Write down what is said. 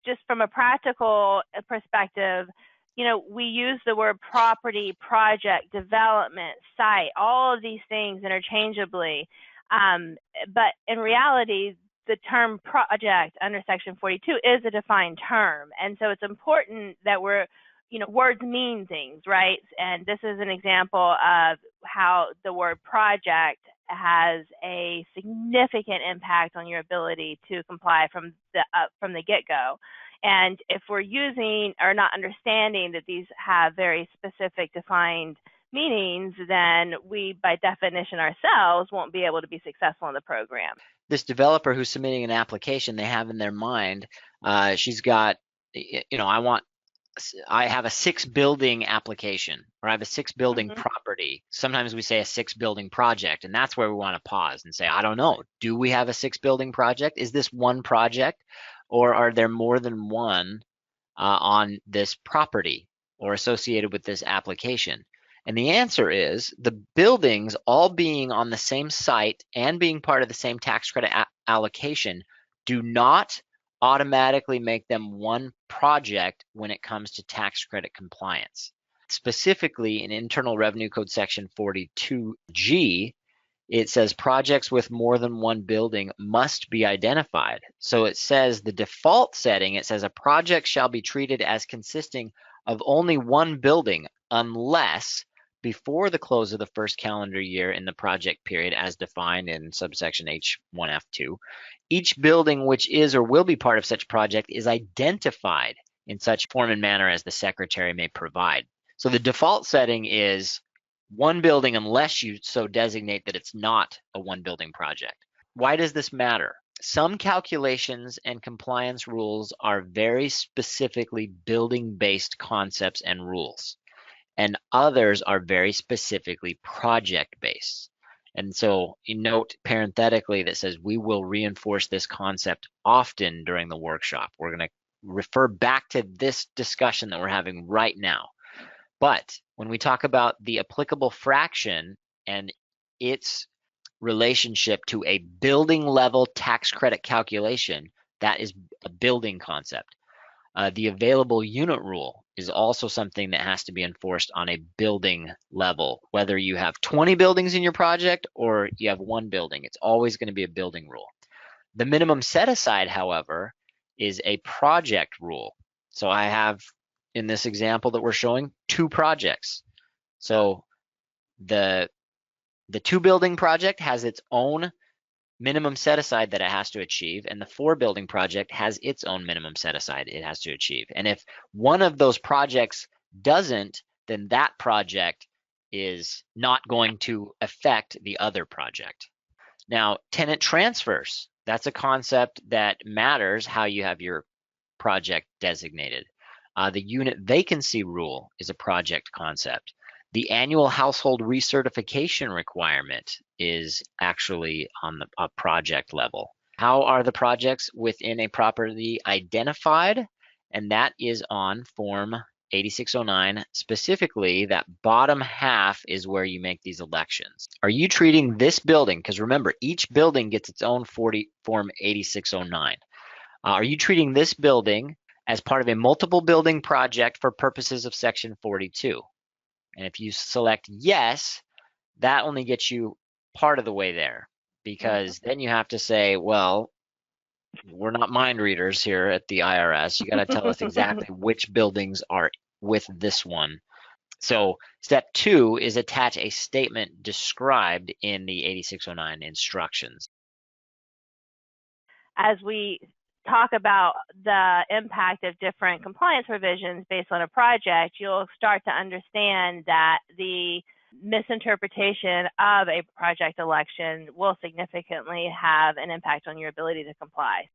just from a practical perspective, you know, we use the word property, project, development, site, all of these things interchangeably. But in reality, the term project under Section 42 is a defined term. And so it's important that we're, you know, words mean things, right? And this is an example of how the word project has a significant impact on your ability to comply from the get-go. And if we're using or not understanding that these have very specific defined meanings, then we, by definition ourselves, won't be able to be successful in the program. This developer who's submitting an application, they have in their mind, she's got, you know, I have a 6-building application, or I have a 6-building property. Sometimes we say a 6-building project, and that's where we want to pause and say, I don't know, do we have a 6-building project? Is this one project, or are there more than one on this property or associated with this application? And the answer is the buildings all being on the same site and being part of the same tax credit allocation do not automatically make them one project when it comes to tax credit compliance. Specifically in Internal Revenue Code Section 42G, it says projects with more than one building must be identified. So it says the default setting, it says a project shall be treated as consisting of only one building unless before the close of the first calendar year in the project period as defined in subsection H1F2, each building which is or will be part of such project is identified in such form and manner as the secretary may provide. So the default setting is one building unless you so designate that it's not a one building project. Why does this matter? Some calculations and compliance rules are very specifically building-based concepts and rules, and others are very specifically project-based. And so you note parenthetically that says we will reinforce this concept often during the workshop. We're going to refer back to this discussion that we're having right now. But when we talk about the applicable fraction and its relationship to a building level tax credit calculation, that is a building concept. The available unit rule is also something that has to be enforced on a building level. Whether you have 20 buildings in your project or you have one building, it's always going to be a building rule. The minimum set aside, however, is a project rule. So I have, in this example that we're showing, 2 projects. So the 2-building project has its own minimum set aside that it has to achieve, and the 4-building project has its own minimum set aside it has to achieve. And if one of those projects doesn't, then that project is not going to affect the other project. Now, tenant transfers, that's a concept that matters how you have your project designated. The unit vacancy rule is a project concept. The annual household recertification requirement is actually on a project level. How are the projects within a property identified? And that is on Form 8609. Specifically, that bottom half is where you make these elections. Are you treating this building, because remember, each building gets its own Form 8609. Are you treating this building as part of a multiple building project for purposes of Section 42? And if you select yes, that only gets you part of the way there, because then you have to say, well, we're not mind readers here at the IRS. You got to tell us exactly which buildings are with this one. So step 2 is attach a statement described in the 8609 instructions. As we talk about the impact of different compliance provisions based on a project, you'll start to understand that the misinterpretation of a project election will significantly have an impact on your ability to comply.